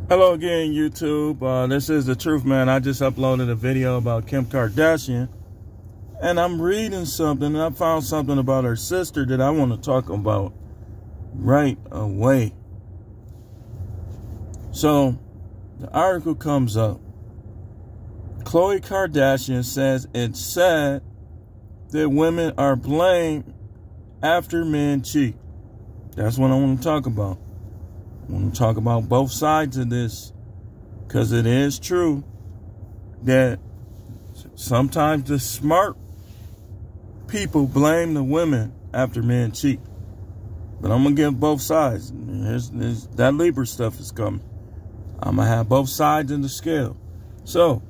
Hello again, YouTube. This is The Truth, man. I just uploaded a video about Kim Kardashian. And I'm reading something, and I found something about her sister that I want to talk about right away. So, the article comes up. Khloe Kardashian says it's sad that women are blamed after men cheat. That's what I want to talk about. I want to talk about both sides of this, because it is true that sometimes the smart people blame the women after men cheat. But I'm going to give both sides. That Libra stuff is coming. I'm going to have both sides in the scale. So,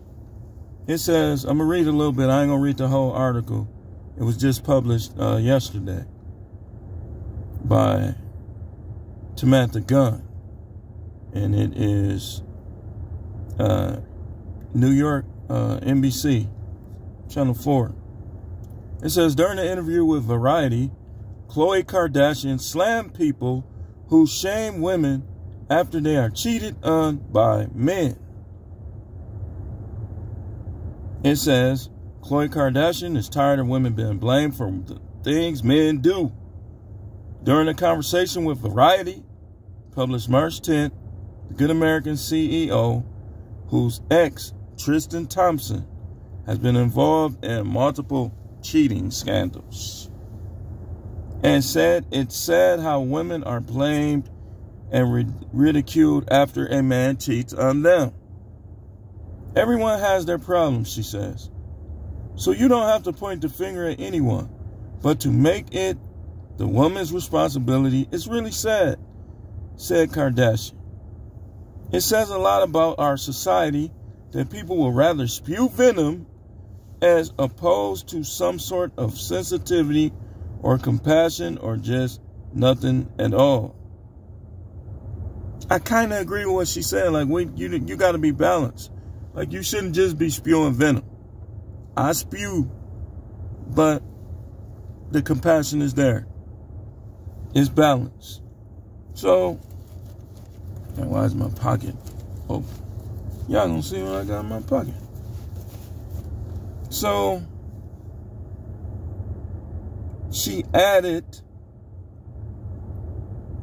it says, I'm going to read a little bit. I ain't going to read the whole article. It was just published yesterday by Samantha Gunn. And it is New York, NBC, Channel 4. It says, during an interview with Variety, Khloe Kardashian slammed people who shame women after they are cheated on by men. It says, Khloe Kardashian is tired of women being blamed for the things men do. During a conversation with Variety, published March 10th, the Good American CEO, whose ex, Tristan Thompson, has been involved in multiple cheating scandals, and said it's sad how women are blamed and ridiculed after a man cheats on them. Everyone has their problems, she says. So you don't have to point the finger at anyone, but to make it the woman's responsibility is really sad, said Kardashian. It says a lot about our society that people will rather spew venom as opposed to some sort of sensitivity or compassion or just nothing at all. I kind of agree with what she said. Like, you got to be balanced. Like, you shouldn't just be spewing venom. I spew, but the compassion is there. It's balanced. So, and why is my pocket open? Y'all gonna see what I got in my pocket. So, she added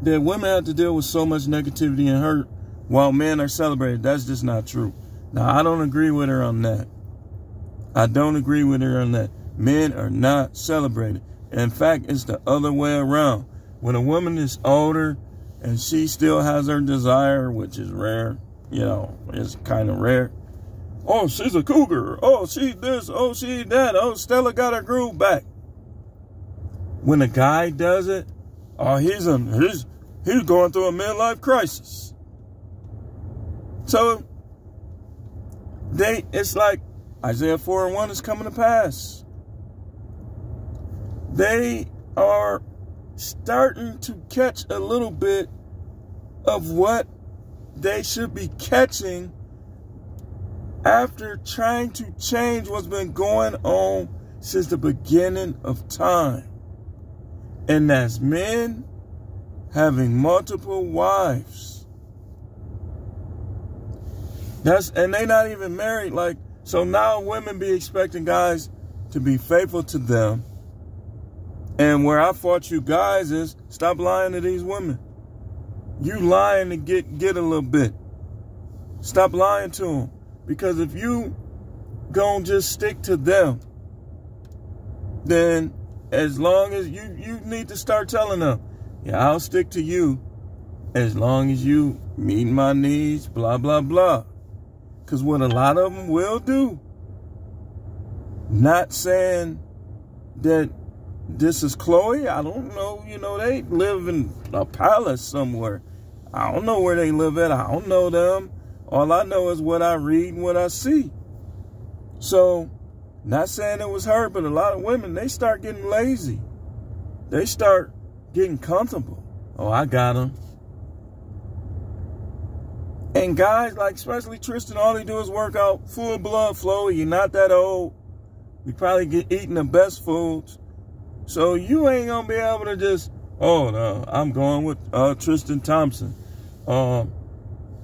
that women have to deal with so much negativity and hurt while men are celebrated. That's just not true. Now, I don't agree with her on that. I don't agree with her on that. Men are not celebrated. In fact, it's the other way around. When a woman is older and she still has her desire, which is rare, it's kind of rare. Oh, she's a cougar. Oh, she this. Oh, she that. Oh, Stella got her groove back. When a guy does it, oh, he's going through a midlife crisis. So it's like Isaiah 4:1 is coming to pass. They are starting to catch a little bit of what they should be catching after trying to change what's been going on since the beginning of time. And that's men having multiple wives. And they not even married. So now women be expecting guys to be faithful to them. And where I fought you guys is stop lying to these women. You lying to get a little bit. Stop lying to them. Because if you gonna just stick to them, then as long as you need to start telling them, yeah, I'll stick to you as long as you meet my needs, blah, blah, blah. Because what a lot of them will do, not saying that this is Khloe. I don't know. They live in a palace somewhere. I don't know where they live at. I don't know them. All I know is what I read and what I see. So, not saying it was her, but a lot of women, they start getting lazy. They start getting comfortable. Oh, I got them. And guys, especially Tristan, all he do is work out. Full blood flow. You're not that old. You probably get eating the best foods. So you ain't going to be able to just, oh, no, I'm going with Tristan Thompson.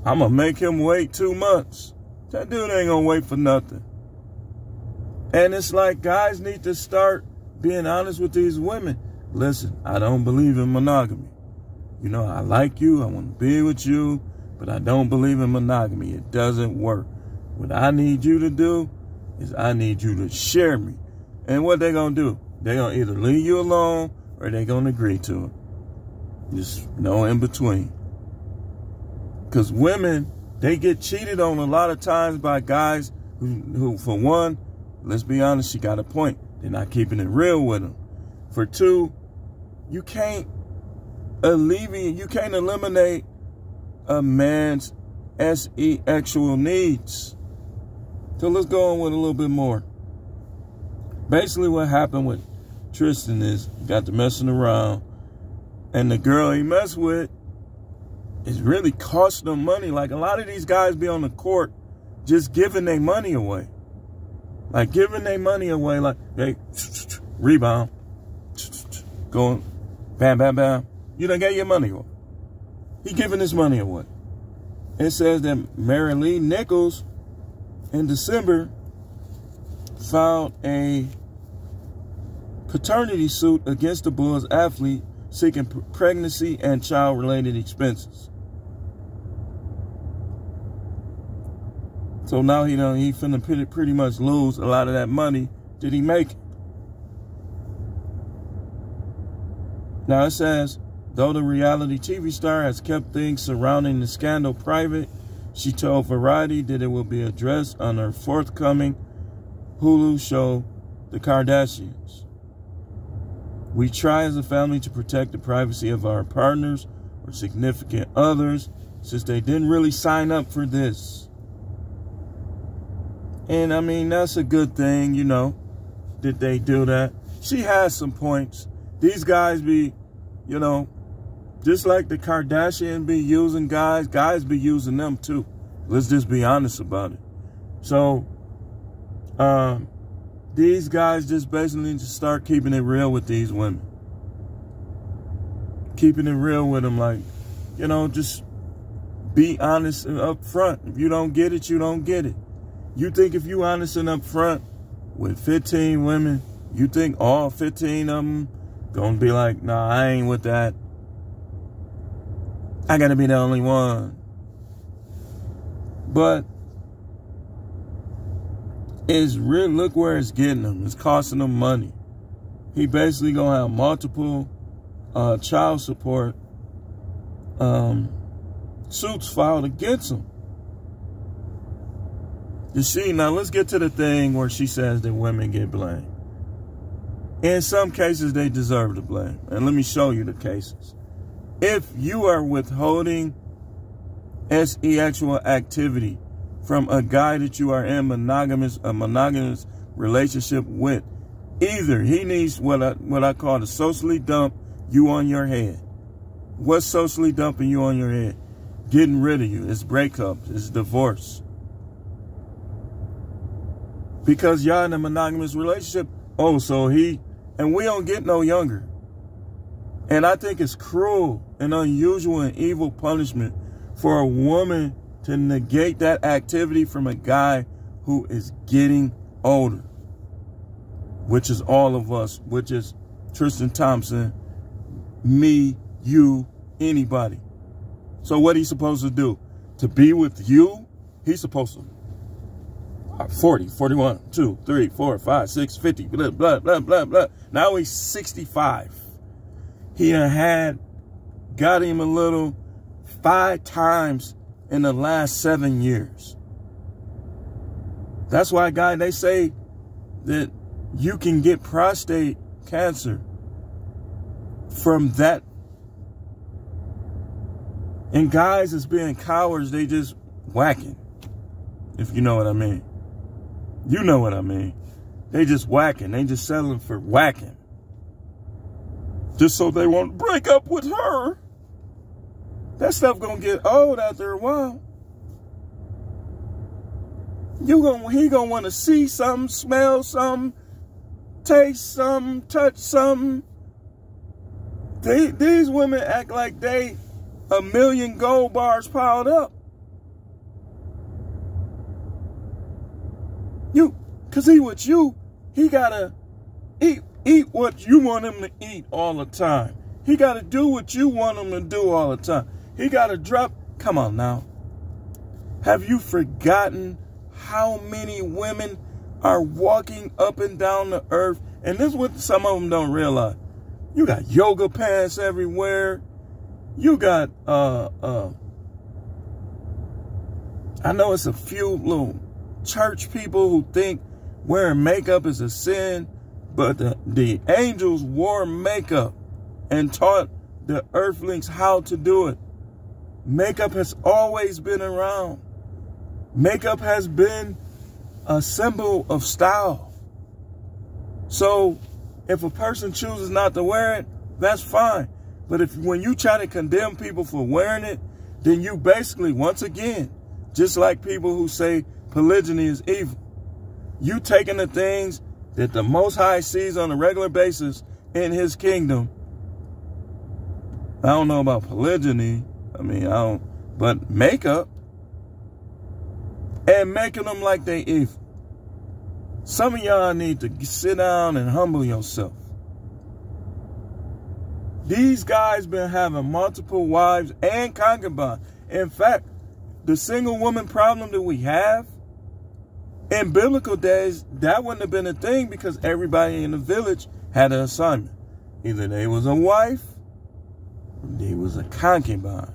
I'm going to make him wait 2 months. That dude ain't going to wait for nothing. And it's like guys need to start being honest with these women. Listen, I don't believe in monogamy. You know, I like you. I want to be with you. But I don't believe in monogamy. It doesn't work. What I need you to do is I need you to share me. And what they going to do? They're going to either leave you alone or they're going to agree to it. Just no in between. Because women, they get cheated on a lot of times by guys who, for one, let's be honest, she got a point. They're not keeping it real with them. For two, you can't eliminate a man's sexual needs. So let's go on with a little bit more. Basically what happened with Tristan is he got to messing around, and the girl he messed with is really costing him money. Like a lot of these guys be on the court just giving their money away. Like giving their money away, like, hey, rebound, going, bam, bam, bam. You done got your money away. He giving his money away. It says that Mary Lee Nichols in December filed a paternity suit against the Bulls athlete seeking pregnancy and child-related expenses. So now he finna pretty much lose a lot of that money that he making. Now it says, though the reality TV star has kept things surrounding the scandal private, she told Variety that it will be addressed on her forthcoming Hulu show, The Kardashians. We try as a family to protect the privacy of our partners or significant others since they didn't really sign up for this. And I mean, that's a good thing, you know, that they do that. She has some points. These guys be, you know, just like the Kardashian be using guys be using them too. Let's just be honest about it. So, these guys just basically need to start keeping it real with these women. Keeping it real with them, like, you know, just be honest and upfront. If you don't get it, you don't get it. You think if you honest and upfront with 15 women, you think all 15 of them gonna be like, nah, I ain't with that. I gotta be the only one. But it's real. Look where it's getting them. It's costing them money. He basically gonna have multiple child support suits filed against him. You see, now let's get to the thing where she says that women get blamed. In some cases, they deserve the blame. And let me show you the cases. If you are withholding sexual activity from a guy that you are in a monogamous relationship with, either he needs what I call to socially dump you on your head. What's socially dumping you on your head? Getting rid of you. It's breakups. It's divorce. Because y'all in a monogamous relationship. Oh, so and we don't get no younger. And I think it's cruel and unusual and evil punishment for a woman to negate that activity from a guy who is getting older. Which is all of us. Which is Tristan Thompson, me, you, anybody. So what he's supposed to do? To be with you, he's supposed to 40, 41, 2, 3, 4, 5, 6, 50, blah, blah, blah, blah, blah. Now he's 65. He done got him a little 5 times in the last 7 years. That's why, they say that you can get prostate cancer from that. And guys is being cowards, they just whacking. If you know what I mean. You know what I mean. They just whacking. They just settling for whacking. Just so they won't break up with her. That stuff gonna get old after a while. He gonna want to see something, smell something, taste something, touch something. These women act like they 1,000,000 gold bars piled up. Cause he with you, he gotta eat what you want him to eat all the time. He gotta do what you want him to do all the time. He gotta drop. Come on now. Have you forgotten how many women are walking up and down the earth? And this is what some of them don't realize. You got yoga pants everywhere. You got, I know it's a few little church people who think wearing makeup is a sin, but the angels wore makeup and taught the earthlings how to do it. Makeup has always been around. Makeup has been a symbol of style. So if a person chooses not to wear it, that's fine. But when you try to condemn people for wearing it, then you basically, once again, just like people who say polygyny is evil, you taking the things that the Most High sees on a regular basis in his kingdom. I don't know about polygyny. I mean, but makeup, and making them like they evil. Some of y'all need to sit down and humble yourself. These guys been having multiple wives and concubines. In fact, the single woman problem that we have, in biblical days, that wouldn't have been a thing because everybody in the village had an assignment. Either they was a wife or they was a concubine.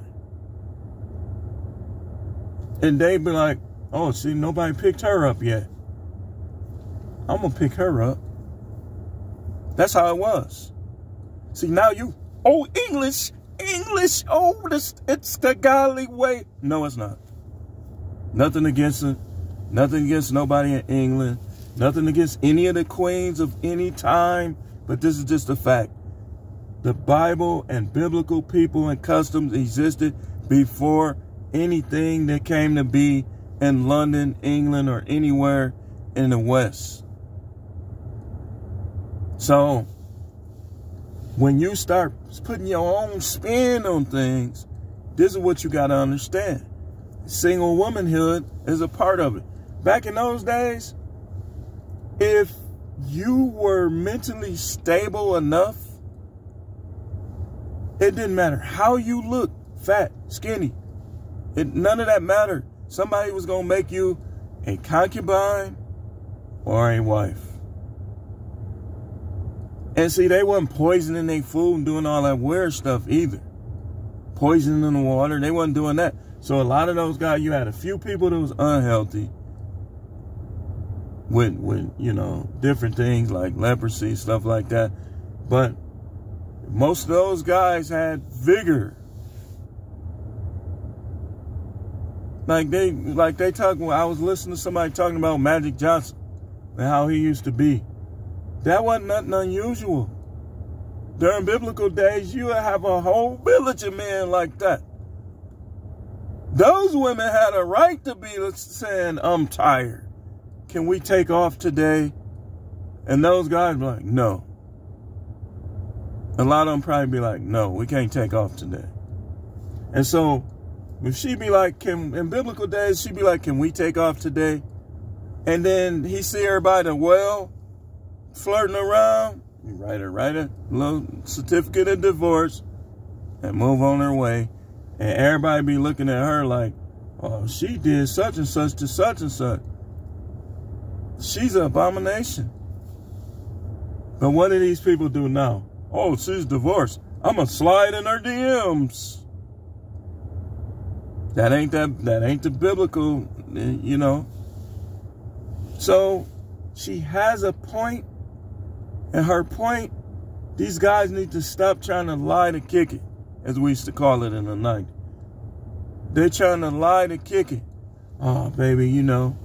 And they'd be like, oh, see, nobody picked her up yet. I'm going to pick her up. That's how it was. See, now English, it's the godly way. No, it's not. Nothing against it. Nothing against nobody in England. Nothing against any of the queens of any time. But this is just a fact. The Bible and biblical people and customs existed before anything that came to be in London, England, or anywhere in the West. So when you start putting your own spin on things, this is what you got to understand. Single womanhood is a part of it. Back in those days, if you were mentally stable enough, it didn't matter how you looked, fat, skinny. None of that mattered. Somebody was going to make you a concubine or a wife. And see, they wasn't poisoning their food and doing all that weird stuff either. Poisoning the water, they wasn't doing that. So a lot of those guys, you had a few people that was unhealthy with you know, different things like leprosy, stuff like that. But most of those guys had vigor. Like they talk. I was listening to somebody talking about Magic Johnson and how he used to be. That wasn't nothing unusual. During biblical days, you would have a whole village of men like that. Those women had a right to be saying, I'm tired. Can we take off today? And those guys be like, no. A lot of them probably be like, no, we can't take off today. And so if she be like, in biblical days, she'd be like, can we take off today? And then he see her by the well, flirting around. You write a little certificate of divorce and move on her way. And everybody be looking at her like, oh, she did such and such to such and such. She's an abomination. But what do these people do now? Oh, she's divorced. I'm going to slide in her DMs. That ain't the biblical, you know. So she has a point. And her point, these guys need to stop trying to lie to kick it, as we used to call it in the 90s. They're trying to lie to kick it. Oh, baby, you know,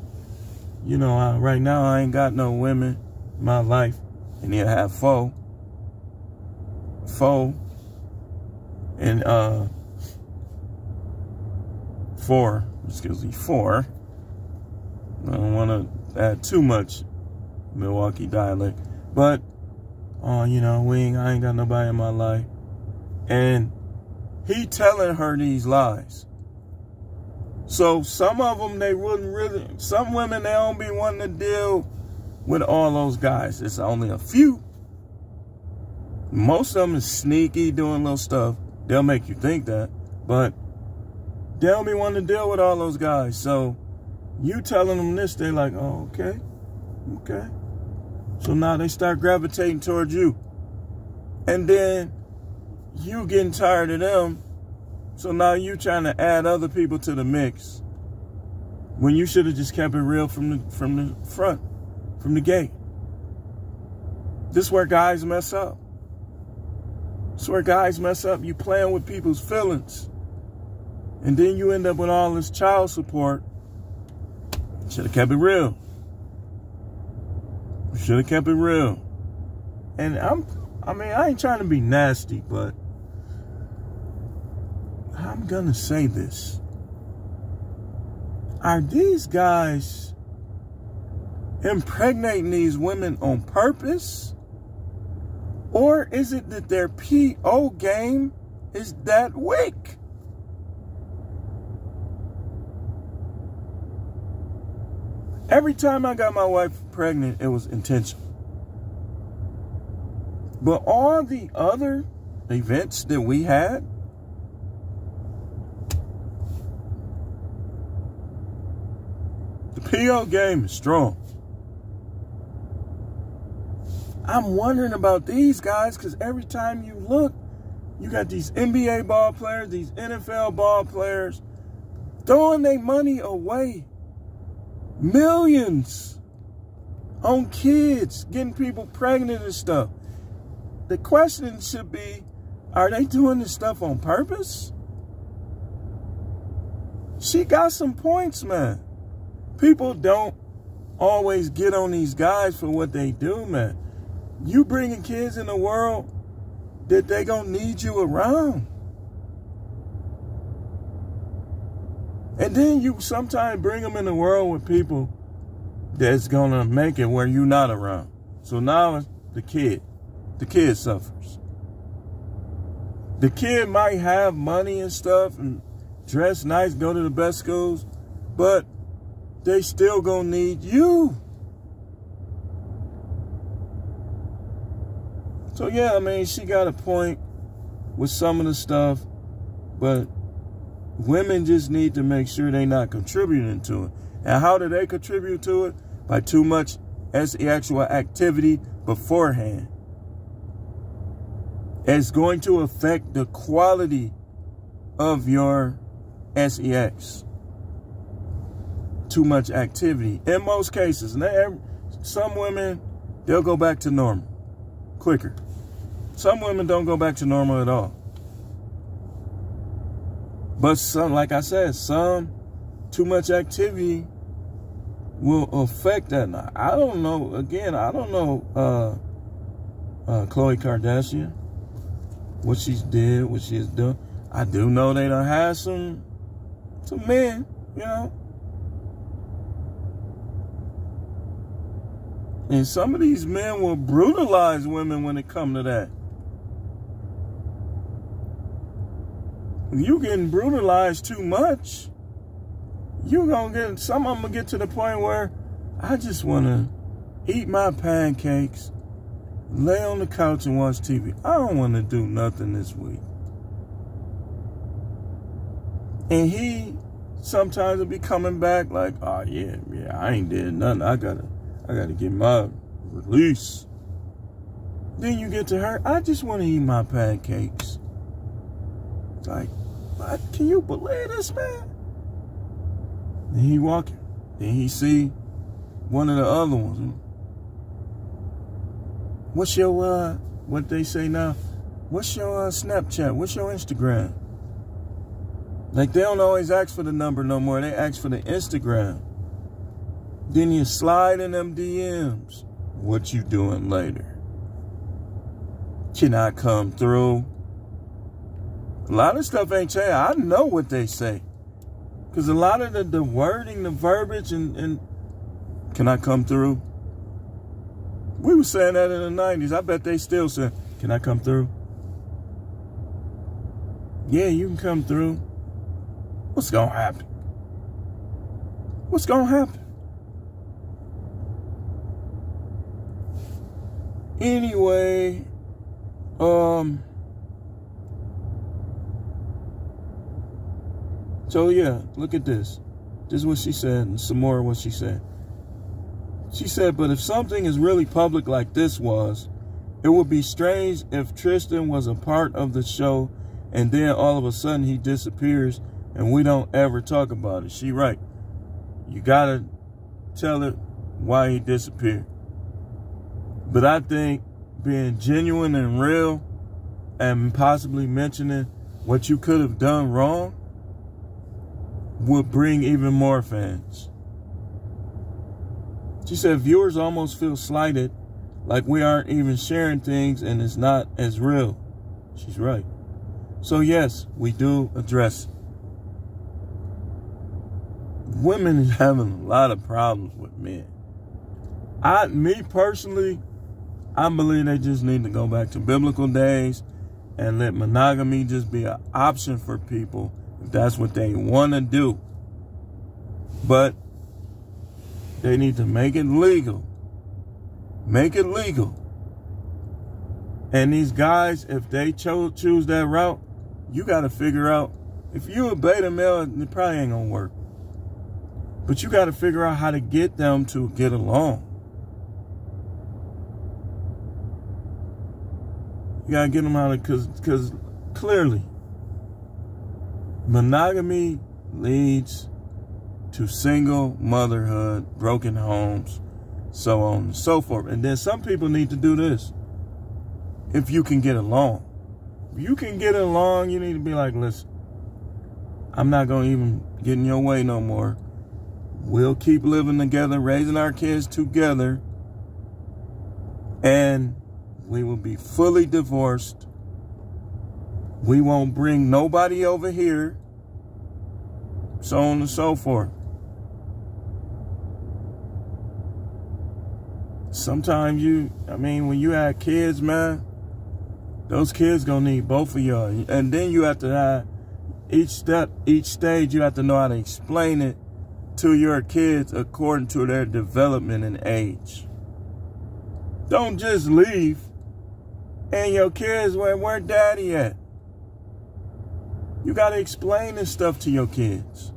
right now I ain't got no women in my life. And he'll have four. And, four. I don't want to add too much Milwaukee dialect. But, oh, you know, I ain't got nobody in my life. And he telling her these lies. So some of them, they wouldn't really, some women, they don't be wanting to deal with all those guys. It's only a few. Most of them is sneaky, doing little stuff. They'll make you think that, but they don't be wanting to deal with all those guys. So you telling them this, they're like, oh, okay. So now they start gravitating towards you. And then you getting tired of them. So now you trying to add other people to the mix when you should have just kept it real from the front, from the gate. This is where guys mess up. This is where guys mess up. You playing with people's feelings. And then you end up with all this child support. Should have kept it real. Should have kept it real. And I ain't trying to be nasty, but I'm gonna say this. Are these guys impregnating these women on purpose? Or is it that their PO game is that weak? Every time I got my wife pregnant, it was intentional. But all the other events that we had, the PO game is strong. I'm wondering about these guys because every time you look, you got these NBA ball players, these NFL ball players throwing their money away. Millions on kids, getting people pregnant and stuff. The question should be, are they doing this stuff on purpose? She got some points, man. People don't always get on these guys for what they do, man. You bringing kids in the world that they gonna need you around. And then you sometimes bring them in the world with people that's gonna make it where you're not around. So now it's the kid. The kid suffers. The kid might have money and stuff and dress nice, go to the best schools, but they still gonna need you. So yeah, I mean, she got a point with some of the stuff, but women just need to make sure they're not contributing to it. And how do they contribute to it? By too much sexual activity beforehand. It's going to affect the quality of your sex. Too much activity. In most cases, some women, they'll go back to normal quicker. Some women don't go back to normal at all. But some, like I said, some too much activity will affect that. Now, I don't know. Again, I don't know Khloe Kardashian, what she's did, what she's done. I do know they done had some men, you know. And some of these men will brutalize women when it come to that. If you getting brutalized too much, you gonna get, some of them will get to the point where I just want to eat my pancakes, lay on the couch and watch TV. I don't want to do nothing this week. And he sometimes will be coming back like, oh yeah, I ain't did nothing. I gotta get my release. Then you get to her, I just want to eat my pancakes. It's like, what? Can you believe this, man? Then he walking. Then he see one of the other ones. What's your, what they say now? What's your Snapchat? What's your Instagram? Like, they don't always ask for the number no more. They ask for the Instagram. Then you slide in them DMs. What you doing later? Can I come through? A lot of stuff ain't changed. I know what they say. Because a lot of the wording, the verbiage, and can I come through? We were saying that in the 90s. I bet they still say, can I come through? Yeah, you can come through. What's going to happen? What's going to happen? Anyway, so yeah, look at this. This is what she said, and some more of what she said. She said, but if something is really public like this was, it would be strange if Tristan was a part of the show and then all of a sudden he disappears and we don't ever talk about it. She right. You gotta tell her why he disappeared. But I think being genuine and real and possibly mentioning what you could have done wrong would bring even more fans. She said viewers almost feel slighted, like we aren't even sharing things and it's not as real. She's right. So yes, we do address it. Women is having a lot of problems with men. Me personally, I believe they just need to go back to biblical days and let monogamy just be an option for people if that's what they want to do. But they need to make it legal. Make it legal. And these guys, if they choose that route, you got to figure out, if you a beta male, it probably ain't going to work. But you got to figure out how to get them to get along. You got to get them out of, because clearly, monogamy leads to single motherhood, broken homes, so on and so forth. And then some people need to do this. If you can get along. If you can get along, you need to be like, listen, I'm not going to even get in your way no more. We'll keep living together, raising our kids together, and we will be fully divorced. We won't bring nobody over here, so on and so forth. Sometimes when you have kids, man, those kids gonna need both of y'all. And then you have to have each stage, you have to know how to explain it to your kids according to their development and age. Don't just leave and your kids, where daddy at? You got to explain this stuff to your kids.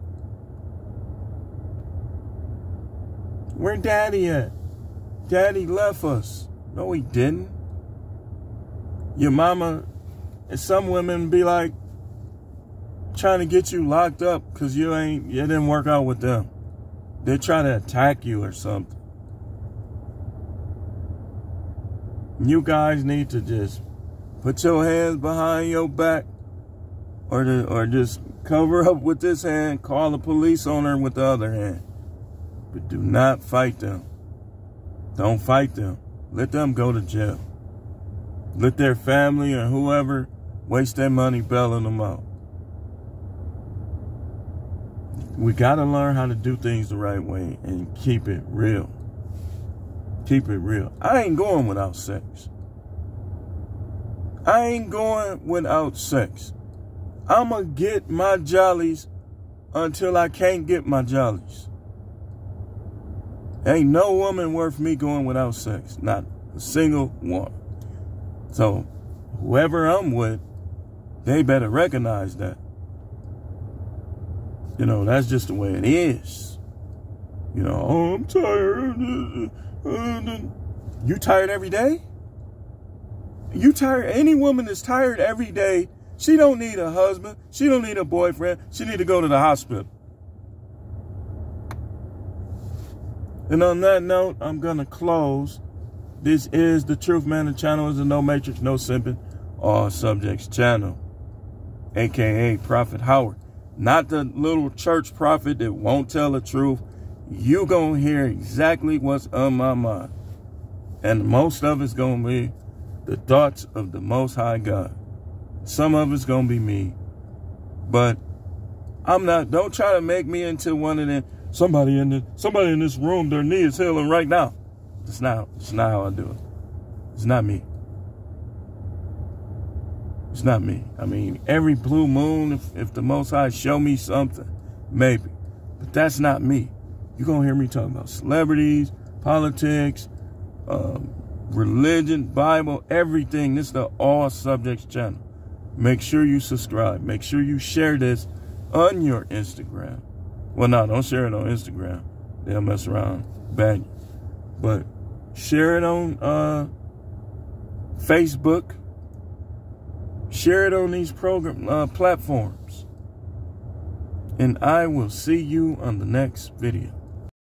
Where daddy at? Daddy left us. No, he didn't. Your mama, and some women be like trying to get you locked up because you didn't work out with them. They try to attack you or something. You guys need to just put your hands behind your back or just cover up with this hand, call the police on her with the other hand. But do not fight them. Don't fight them. Let them go to jail. Let their family or whoever waste their money bailing them out. We got to learn how to do things the right way and keep it real. Keep it real. I ain't going without sex. I ain't going without sex. I'm going to get my jollies until I can't get my jollies. Ain't no woman worth me going without sex. Not a single one. So, whoever I'm with, they better recognize that. You know, that's just the way it is. You know, oh, I'm tired. You tired every day? You tired? Any woman that's tired every day, she don't need a husband. She don't need a boyfriend. She need to go to the hospital. And on that note, I'm going to close. This is the Truth Man. The channel is a no matrix, no simping, all subjects channel, a.k.a. Prophet Howard. Not the little church prophet that won't tell the truth. You gonna hear exactly what's on my mind. And most of it's gonna be the thoughts of the Most High God. Some of it's gonna be me. But don't try to make me into one of them. Somebody in this room, their knee is healing right now. It's not how I do it. It's not me. It's not me. I mean, every blue moon, if the Most High show me something, maybe. But that's not me. You're going to hear me talk about celebrities, politics, religion, Bible, everything. This is the All Subjects channel. Make sure you subscribe. Make sure you share this on your Instagram. Well, no, don't share it on Instagram. They'll mess around, ban you. But share it on Facebook. Share it on these platforms. And I will see you on the next video.